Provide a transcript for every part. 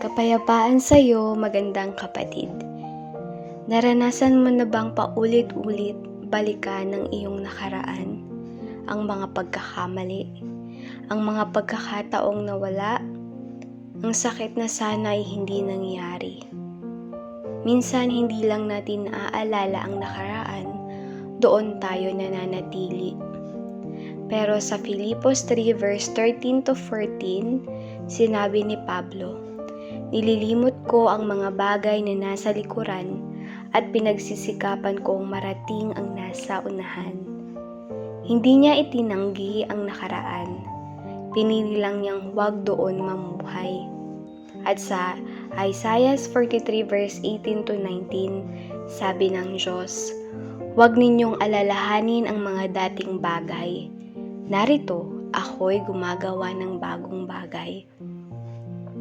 Kapayapaan sa'yo, magandang kapatid. Naranasan mo na bang paulit-ulit balikan ng iyong nakaraan? Ang mga pagkakamali, ang mga pagkakataong nawala, ang sakit na sana ay hindi nangyari. Minsan hindi lang natin naaalala ang nakaraan, doon tayo nananatili. Pero sa Filipos 3 verse 13 to 14, sinabi ni Pablo, "Nililimot ko ang mga bagay na nasa likuran at pinagsisikapan kong marating ang nasa unahan." Hindi niya itinanggi ang nakaraan. Pinili lang niyang huwag doon mamuhay. At sa Isaiah 43 verse 18 to 19, sabi ng Diyos, "Huwag ninyong alalahanin ang mga dating bagay. Narito, ako'y gumagawa ng bagong bagay."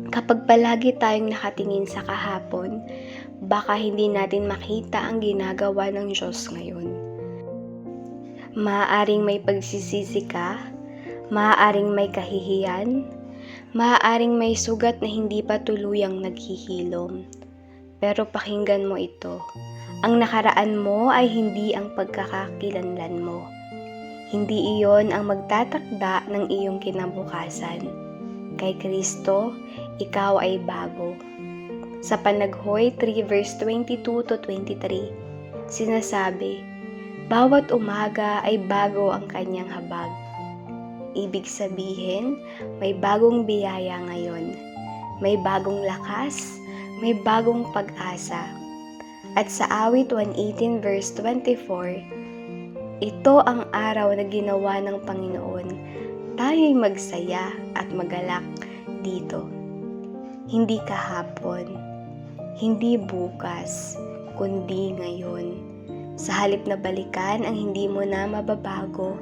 Kapag palagi tayong nakatingin sa kahapon, baka hindi natin makita ang ginagawa ng Diyos ngayon. Maaaring may pagsisisi ka, maaaring may kahihiyan, maaaring may sugat na hindi pa tuluyang naghihilom. Pero pakinggan mo ito, ang nakaraan mo ay hindi ang pagkakakilanlan mo. Hindi iyon ang magtatakda ng iyong kinabukasan. Kay Kristo, ikaw ay bago. Sa Panaghoy 3 verse 22 to 23, sinasabi, "Bawat umaga ay bago ang kanyang habag." Ibig sabihin, may bagong biyaya ngayon. May bagong lakas, may bagong pag-asa. At sa Awit 118 verse 24, "Ito ang araw na ginawa ng Panginoon. Tayo'y magsaya at magalak dito." Hindi kahapon, hindi bukas, kundi ngayon. Sa halip na balikan ang hindi mo na mababago,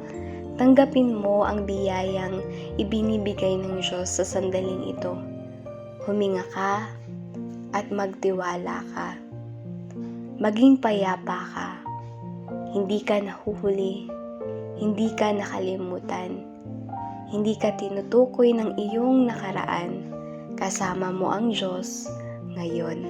tanggapin mo ang biyayang ibinibigay ng Diyos sa sandaling ito. Huminga ka at magtiwala ka. Maging payapa ka. Hindi ka nahuhuli, hindi ka nakalimutan. Hindi ka tinutukoy ng iyong nakaraan, kasama mo ang Diyos ngayon.